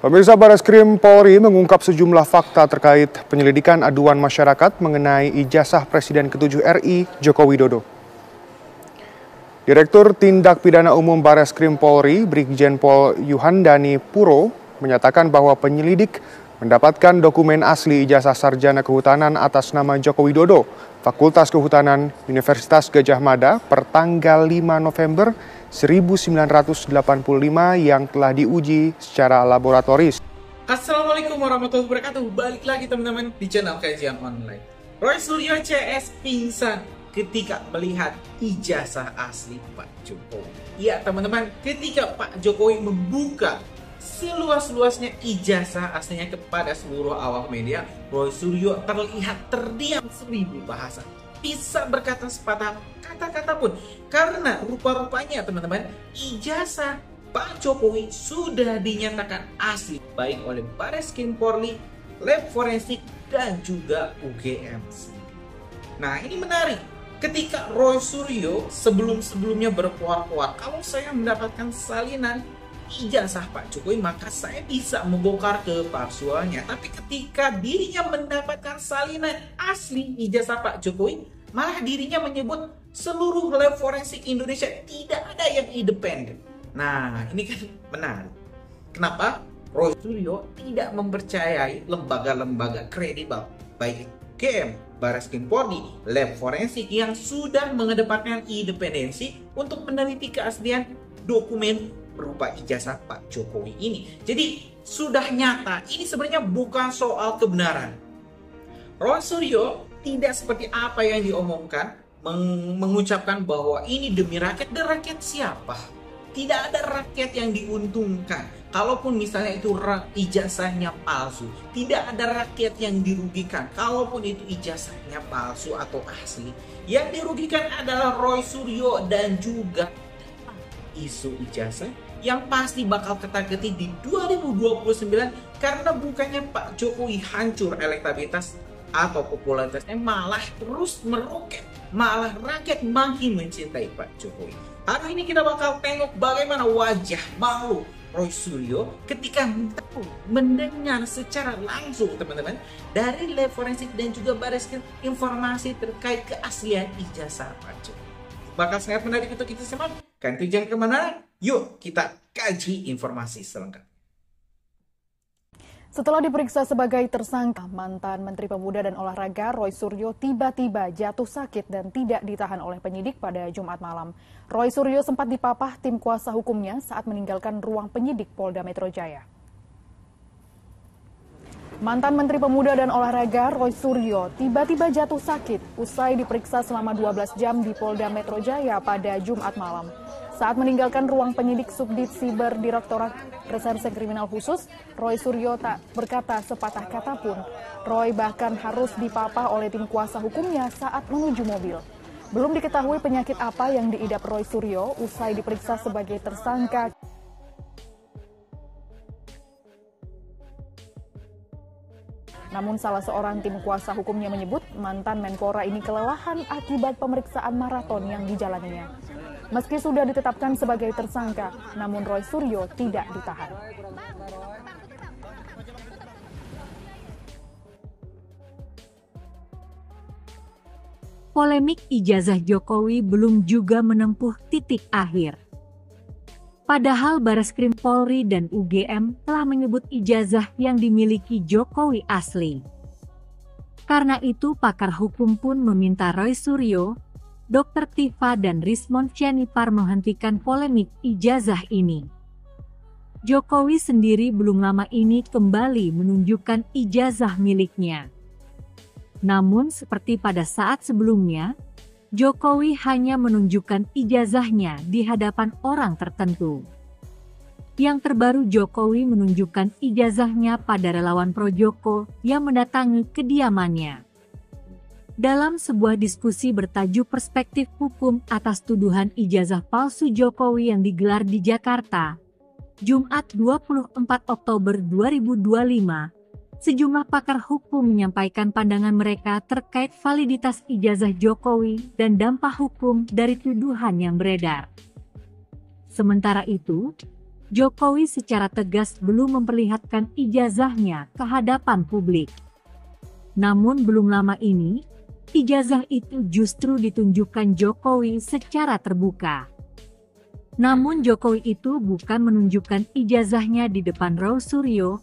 Pemirsa, Bareskrim Polri mengungkap sejumlah fakta terkait penyelidikan aduan masyarakat mengenai ijazah Presiden ke-7 RI Joko Widodo. Direktur Tindak Pidana Umum Bareskrim Polri, Brigjen Pol Yuhandani Puro, menyatakan bahwa penyelidik mendapatkan dokumen asli ijazah sarjana kehutanan atas nama Joko Widodo, Fakultas Kehutanan Universitas Gadjah Mada per tanggal 5 November 1985 yang telah diuji secara laboratoris. Assalamualaikum warahmatullahi wabarakatuh. Balik lagi teman-teman di channel Kajian Online. Roy Suryo CS pingsan ketika melihat ijazah asli Pak Jokowi. Ya teman-teman, ketika Pak Jokowi membuka seluas-luasnya ijazah aslinya kepada seluruh awak media, Roy Suryo terlihat terdiam 1000 bahasa. Bisa berkata sepatah kata-kata pun, karena rupa-rupanya teman-teman, ijazah Pak Jokowi sudah dinyatakan asli baik oleh Bareskrim Polri, Lab Forensik, dan juga UGM. Nah, ini menarik. Ketika Roy Suryo sebelum-sebelumnya berkuar-kuar, kalau saya mendapatkan salinan ijazah Pak Jokowi, maka saya bisa membongkar kepalsuannya. Tapi ketika dirinya mendapatkan salinan asli ijazah Pak Jokowi, malah dirinya menyebut seluruh lab forensik Indonesia tidak ada yang independen. Nah, ini kan menarik. Kenapa Roy Suryo tidak mempercayai lembaga-lembaga kredibel baik UGM, Bareskrim Polri, Lab Forensik yang sudah mengedepankan independensi untuk meneliti keaslian dokumen berupa ijazah Pak Jokowi ini. Jadi sudah nyata, ini sebenarnya bukan soal kebenaran. Roy Suryo tidak seperti apa yang diomongkan, mengucapkan bahwa ini demi rakyat. Dan rakyat siapa? Tidak ada rakyat yang diuntungkan. Kalaupun misalnya itu ijazahnya palsu, tidak ada rakyat yang dirugikan. Kalaupun itu ijazahnya palsu atau asli, yang dirugikan adalah Roy Suryo dan juga isu ijazah yang pasti bakal ketar-ketir di 2029, karena bukannya Pak Jokowi hancur elektabilitas atau popularitasnya, malah terus meroket, malah rakyat makin mencintai Pak Jokowi. Hari ini kita bakal tengok bagaimana wajah malu Roy Suryo ketika mendengar secara langsung teman-teman dari Lab Forensik dan juga Bareskrim informasi terkait keaslian ijazah Pak Jokowi. Bakal sangat menarik untuk kita simak. Kan itu jangan kemana, yuk kita kaji informasi selengkapnya. Setelah diperiksa sebagai tersangka, mantan Menteri Pemuda dan Olahraga Roy Suryo tiba-tiba jatuh sakit dan tidak ditahan oleh penyidik pada Jumat malam. Roy Suryo sempat dipapah tim kuasa hukumnya saat meninggalkan ruang penyidik Polda Metro Jaya. Mantan Menteri Pemuda dan Olahraga Roy Suryo tiba-tiba jatuh sakit usai diperiksa selama 12 jam di Polda Metro Jaya pada Jumat malam. Saat meninggalkan ruang penyidik Subdit Siber Direktorat Reserse Kriminal Khusus, Roy Suryo tak berkata sepatah kata pun. Roy bahkan harus dipapah oleh tim kuasa hukumnya saat menuju mobil. Belum diketahui penyakit apa yang diidap Roy Suryo usai diperiksa sebagai tersangka. Namun salah seorang tim kuasa hukumnya menyebut mantan Menpora ini kelelahan akibat pemeriksaan maraton yang dijalaninya. Meski sudah ditetapkan sebagai tersangka, namun Roy Suryo tidak ditahan. Polemik ijazah Jokowi belum juga menempuh titik akhir. Padahal Bareskrim Polri dan UGM telah menyebut ijazah yang dimiliki Jokowi asli. Karena itu pakar hukum pun meminta Roy Suryo, Dr. Tifa dan Rismond Cenipar menghentikan polemik ijazah ini. Jokowi sendiri belum lama ini kembali menunjukkan ijazah miliknya. Namun seperti pada saat sebelumnya, Jokowi hanya menunjukkan ijazahnya di hadapan orang tertentu. Yang terbaru, Jokowi menunjukkan ijazahnya pada relawan Pro Joko yang mendatangi kediamannya. Dalam sebuah diskusi bertajuk Perspektif Hukum atas tuduhan ijazah palsu Jokowi yang digelar di Jakarta, Jumat 24 Oktober 2025, sejumlah pakar hukum menyampaikan pandangan mereka terkait validitas ijazah Jokowi dan dampak hukum dari tuduhan yang beredar. Sementara itu, Jokowi secara tegas belum memperlihatkan ijazahnya ke hadapan publik. Namun belum lama ini, ijazah itu justru ditunjukkan Jokowi secara terbuka. Namun Jokowi itu bukan menunjukkan ijazahnya di depan Roy Suryo,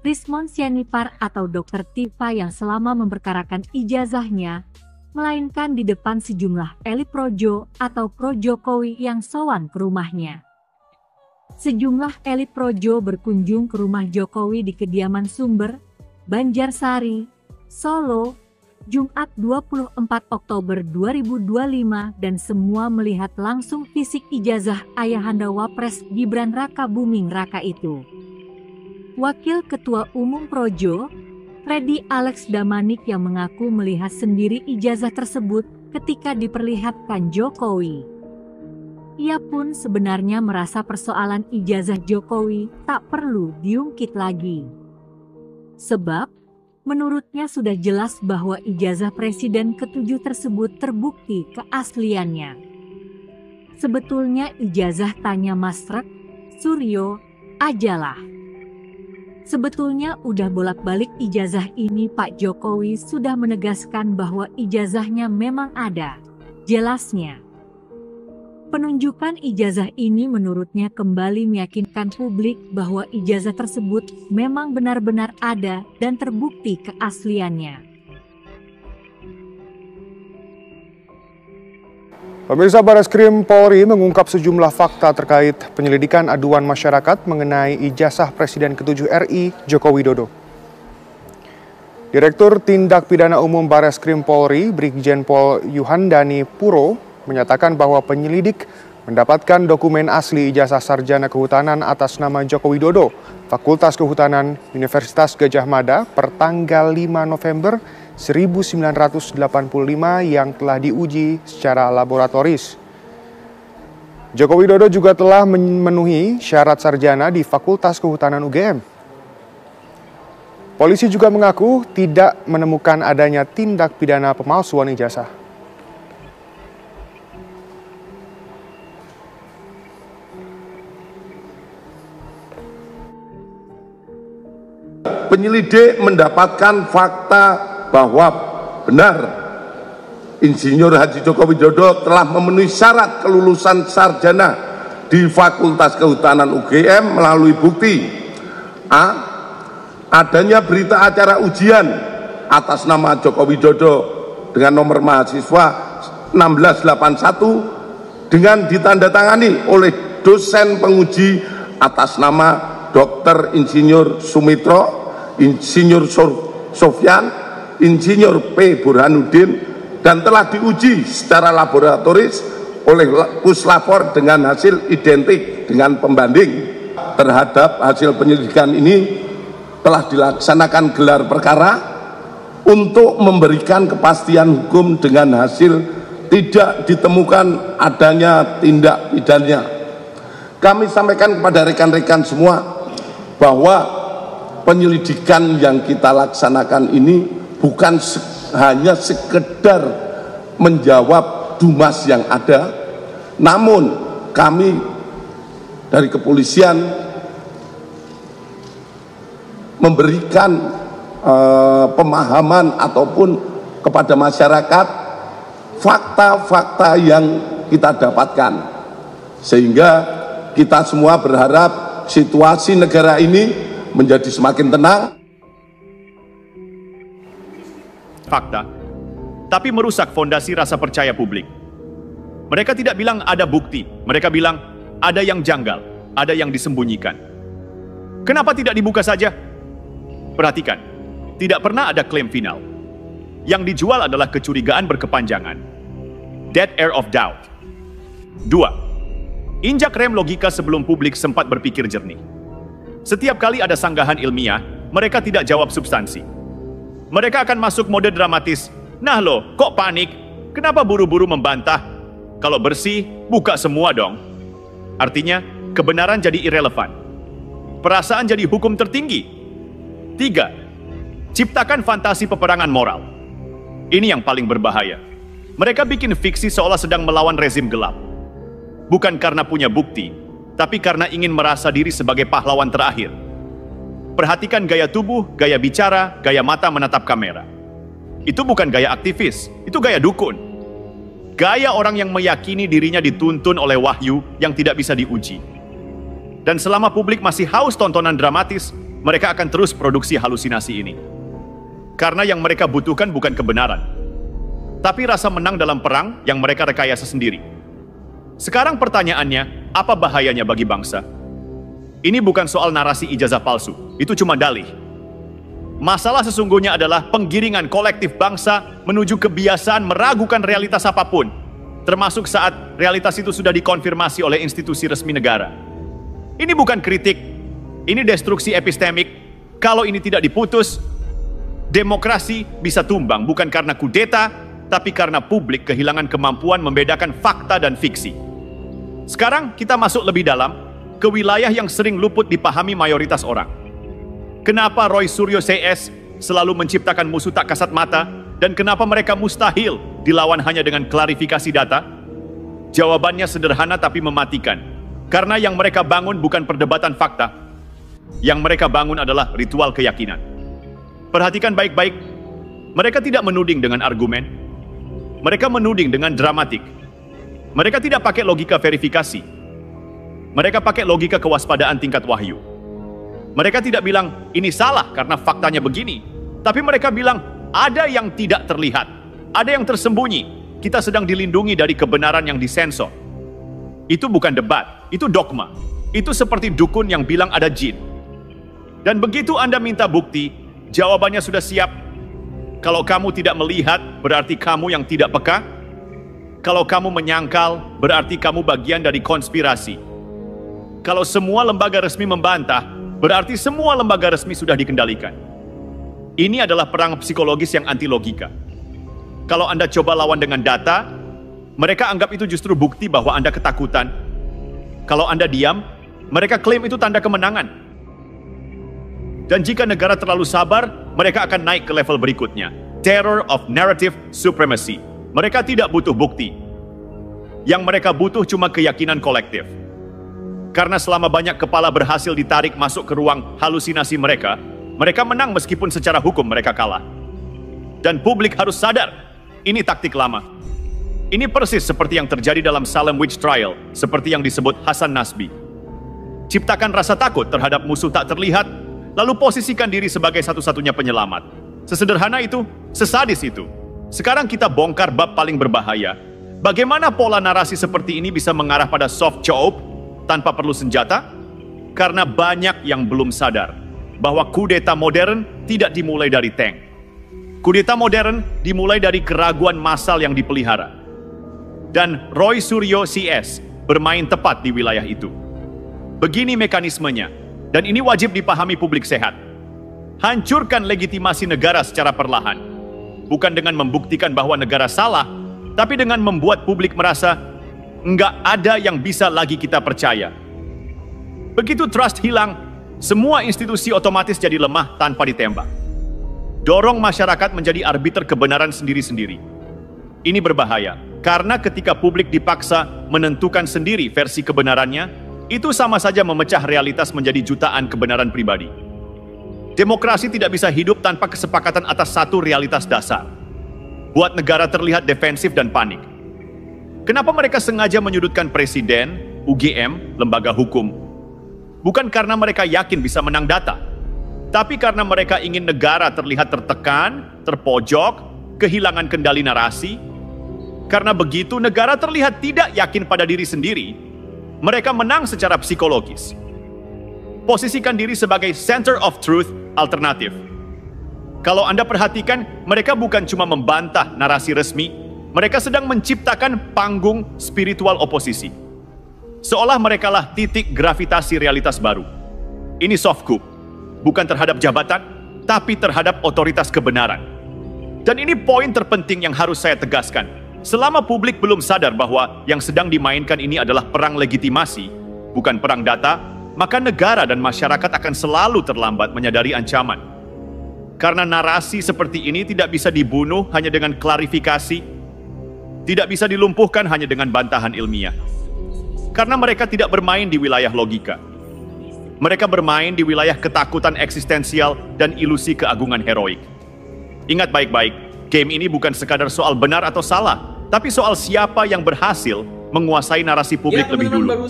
Rismon Sianipar atau Dr. Tifa yang selama memperkarakan ijazahnya, melainkan di depan sejumlah elit projo atau pro Jokowi yang sowan ke rumahnya. Sejumlah elit projo berkunjung ke rumah Jokowi di kediaman Sumber, Banjarsari, Solo, Jumat 24 Oktober 2025 dan semua melihat langsung fisik ijazah ayahanda Wapres Gibran Raka Buming Raka itu. Wakil Ketua Umum Projo, Freddy Alex Damanik yang mengaku melihat sendiri ijazah tersebut ketika diperlihatkan Jokowi. Ia pun sebenarnya merasa persoalan ijazah Jokowi tak perlu diungkit lagi. Sebab, menurutnya sudah jelas bahwa ijazah Presiden ke-7 tersebut terbukti keasliannya. Sebetulnya ijazah tanya Mas Rek, Suryo, ajalah. Sebetulnya udah bolak-balik ijazah ini Pak Jokowi sudah menegaskan bahwa ijazahnya memang ada, jelasnya. Penunjukan ijazah ini menurutnya kembali meyakinkan publik bahwa ijazah tersebut memang benar-benar ada dan terbukti keasliannya. Pemirsa, Bareskrim Polri mengungkap sejumlah fakta terkait penyelidikan aduan masyarakat mengenai ijazah Presiden ke-7 RI Joko Widodo. Direktur Tindak Pidana Umum Bareskrim Polri, Brigjen Pol Yuhandani Puro, menyatakan bahwa penyelidik mendapatkan dokumen asli ijazah sarjana kehutanan atas nama Joko Widodo, Fakultas Kehutanan Universitas Gadjah Mada per tanggal 5 November 1985 yang telah diuji secara laboratoris. Joko Widodo juga telah memenuhi syarat sarjana di Fakultas Kehutanan UGM. Polisi juga mengaku tidak menemukan adanya tindak pidana pemalsuan ijazah. Penyelidik mendapatkan fakta bahwa benar Insinyur Haji Joko Widodo telah memenuhi syarat kelulusan sarjana di Fakultas Kehutanan UGM melalui bukti A. Adanya berita acara ujian atas nama Joko Widodo dengan nomor mahasiswa 1681 dengan ditandatangani oleh dosen penguji atas nama Dr. Insinyur Sumitro, Insinyur Sofyan, Insinyur P. Burhanuddin, dan telah diuji secara laboratoris oleh Puslapor dengan hasil identik dengan pembanding. Terhadap hasil penyelidikan ini telah dilaksanakan gelar perkara untuk memberikan kepastian hukum dengan hasil tidak ditemukan adanya tindak pidana. Kami sampaikan kepada rekan-rekan semua bahwa penyelidikan yang kita laksanakan ini bukan hanya sekedar menjawab dumas yang ada, namun kami dari kepolisian memberikan pemahaman ataupun kepada masyarakat fakta-fakta yang kita dapatkan, sehingga kita semua berharap situasi negara ini menjadi semakin tenang. Fakta, tapi merusak fondasi rasa percaya publik. Mereka tidak bilang ada bukti, mereka bilang ada yang janggal, ada yang disembunyikan. Kenapa tidak dibuka saja? Perhatikan, tidak pernah ada klaim final. Yang dijual adalah kecurigaan berkepanjangan. Dead air of doubt. 2. Injak rem logika sebelum publik sempat berpikir jernih. Setiap kali ada sanggahan ilmiah, mereka tidak jawab substansi. Mereka akan masuk mode dramatis. Nah lo, kok panik? Kenapa buru-buru membantah? Kalau bersih, buka semua dong. Artinya, kebenaran jadi irrelevan. Perasaan jadi hukum tertinggi. 3. Ciptakan fantasi peperangan moral. Ini yang paling berbahaya. Mereka bikin fiksi seolah sedang melawan rezim gelap. Bukan karena punya bukti, tapi karena ingin merasa diri sebagai pahlawan terakhir. Perhatikan gaya tubuh, gaya bicara, gaya mata menatap kamera. Itu bukan gaya aktivis, itu gaya dukun. Gaya orang yang meyakini dirinya dituntun oleh wahyu yang tidak bisa diuji. Dan selama publik masih haus tontonan dramatis, mereka akan terus produksi halusinasi ini. Karena yang mereka butuhkan bukan kebenaran, tapi rasa menang dalam perang yang mereka rekayasa sendiri. Sekarang pertanyaannya, apa bahayanya bagi bangsa? Ini bukan soal narasi ijazah palsu, itu cuma dalih. Masalah sesungguhnya adalah penggiringan kolektif bangsa menuju kebiasaan meragukan realitas apapun, termasuk saat realitas itu sudah dikonfirmasi oleh institusi resmi negara. Ini bukan kritik, ini destruksi epistemik. Kalau ini tidak diputus, demokrasi bisa tumbang bukan karena kudeta, tapi karena publik kehilangan kemampuan membedakan fakta dan fiksi. Sekarang kita masuk lebih dalam ke wilayah yang sering luput dipahami mayoritas orang. Kenapa Roy Suryo CS selalu menciptakan musuh tak kasat mata, dan kenapa mereka mustahil dilawan hanya dengan klarifikasi data? Jawabannya sederhana tapi mematikan. Karena yang mereka bangun bukan perdebatan fakta, yang mereka bangun adalah ritual keyakinan. Perhatikan baik-baik, mereka tidak menuding dengan argumen, mereka menuding dengan dramatik. Mereka tidak pakai logika verifikasi, mereka pakai logika kewaspadaan tingkat wahyu. Mereka tidak bilang, ini salah karena faktanya begini. Tapi mereka bilang, ada yang tidak terlihat, ada yang tersembunyi. Kita sedang dilindungi dari kebenaran yang disensor. Itu bukan debat, itu dogma. Itu seperti dukun yang bilang ada jin. Dan begitu Anda minta bukti, jawabannya sudah siap. Kalau kamu tidak melihat, berarti kamu yang tidak peka. Kalau kamu menyangkal, berarti kamu bagian dari konspirasi. Kalau semua lembaga resmi membantah, berarti semua lembaga resmi sudah dikendalikan. Ini adalah perang psikologis yang anti logika. Kalau Anda coba lawan dengan data, mereka anggap itu justru bukti bahwa Anda ketakutan. Kalau Anda diam, mereka klaim itu tanda kemenangan. Dan jika negara terlalu sabar, mereka akan naik ke level berikutnya. Terror of narrative supremacy. Mereka tidak butuh bukti. Yang mereka butuh cuma keyakinan kolektif. Karena selama banyak kepala berhasil ditarik masuk ke ruang halusinasi mereka, mereka menang meskipun secara hukum mereka kalah. Dan publik harus sadar, ini taktik lama. Ini persis seperti yang terjadi dalam Salem Witch Trial, seperti yang disebut Hasan Nasbi. Ciptakan rasa takut terhadap musuh tak terlihat, lalu posisikan diri sebagai satu-satunya penyelamat. Sesederhana itu, sesadis itu. Sekarang kita bongkar bab paling berbahaya. Bagaimana pola narasi seperti ini bisa mengarah pada soft job tanpa perlu senjata? Karena banyak yang belum sadar bahwa kudeta modern tidak dimulai dari tank. Kudeta modern dimulai dari keraguan massal yang dipelihara. Dan Roy Suryo CS bermain tepat di wilayah itu. Begini mekanismenya, dan ini wajib dipahami publik sehat. Hancurkan legitimasi negara secara perlahan. Bukan dengan membuktikan bahwa negara salah, tapi dengan membuat publik merasa enggak ada yang bisa lagi kita percaya. Begitu trust hilang, semua institusi otomatis jadi lemah tanpa ditembak. Dorong masyarakat menjadi arbiter kebenaran sendiri-sendiri. Ini berbahaya, karena ketika publik dipaksa menentukan sendiri versi kebenarannya, itu sama saja memecah realitas menjadi jutaan kebenaran pribadi. Demokrasi tidak bisa hidup tanpa kesepakatan atas satu realitas dasar. Buat negara terlihat defensif dan panik. Kenapa mereka sengaja menyudutkan presiden, UGM, lembaga hukum? Bukan karena mereka yakin bisa menang data, tapi karena mereka ingin negara terlihat tertekan, terpojok, kehilangan kendali narasi. Karena begitu negara terlihat tidak yakin pada diri sendiri, mereka menang secara psikologis. Posisikan diri sebagai center of truth alternatif. Kalau Anda perhatikan, mereka bukan cuma membantah narasi resmi, mereka sedang menciptakan panggung spiritual oposisi. Seolah merekalah titik gravitasi realitas baru. Ini soft coup, bukan terhadap jabatan, tapi terhadap otoritas kebenaran. Dan ini poin terpenting yang harus saya tegaskan. Selama publik belum sadar bahwa yang sedang dimainkan ini adalah perang legitimasi, bukan perang data, maka negara dan masyarakat akan selalu terlambat menyadari ancaman. Karena narasi seperti ini tidak bisa dibunuh hanya dengan klarifikasi, tidak bisa dilumpuhkan hanya dengan bantahan ilmiah. Karena mereka tidak bermain di wilayah logika. Mereka bermain di wilayah ketakutan eksistensial dan ilusi keagungan heroik. Ingat baik-baik, game ini bukan sekadar soal benar atau salah, tapi soal siapa yang berhasil menguasai narasi publik lebih dulu.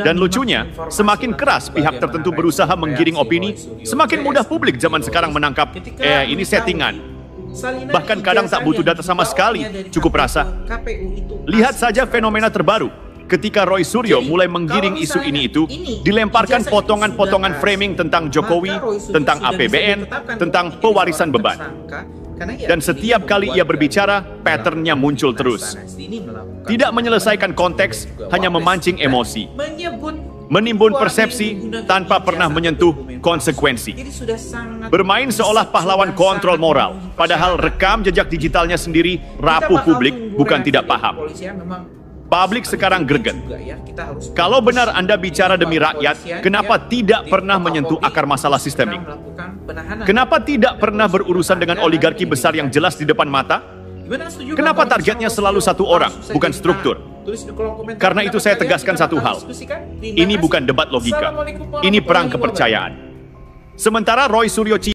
Dan lucunya, semakin keras pihak tertentu berusaha menggiring opini, semakin mudah publik zaman sekarang menangkap, ini settingan. Bahkan kadang tak butuh data sama sekali, cukup rasa. Lihat saja fenomena terbaru. Ketika Roy Suryo mulai menggiring isu ini itu, dilemparkan potongan-potongan framing tentang Jokowi, tentang APBN, tentang pewarisan beban. Dan setiap kali ia berbicara, patternnya muncul terus. Tidak menyelesaikan konteks, hanya memancing emosi. Menimbun persepsi tanpa pernah menyentuh konsekuensi. Bermain seolah pahlawan kontrol moral, padahal rekam jejak digitalnya sendiri rapuh publik, bukan tidak paham. Publik sekarang greget. Kalau benar Anda bicara demi rakyat, kenapa tidak pernah menyentuh akar masalah sistemik? Kenapa tidak pernah berurusan dengan oligarki besar yang jelas di depan mata? Kenapa targetnya selalu satu orang, bukan struktur? Karena itu saya tegaskan satu hal. Ini bukan debat logika. Ini perang kepercayaan. Sementara Roy Suryo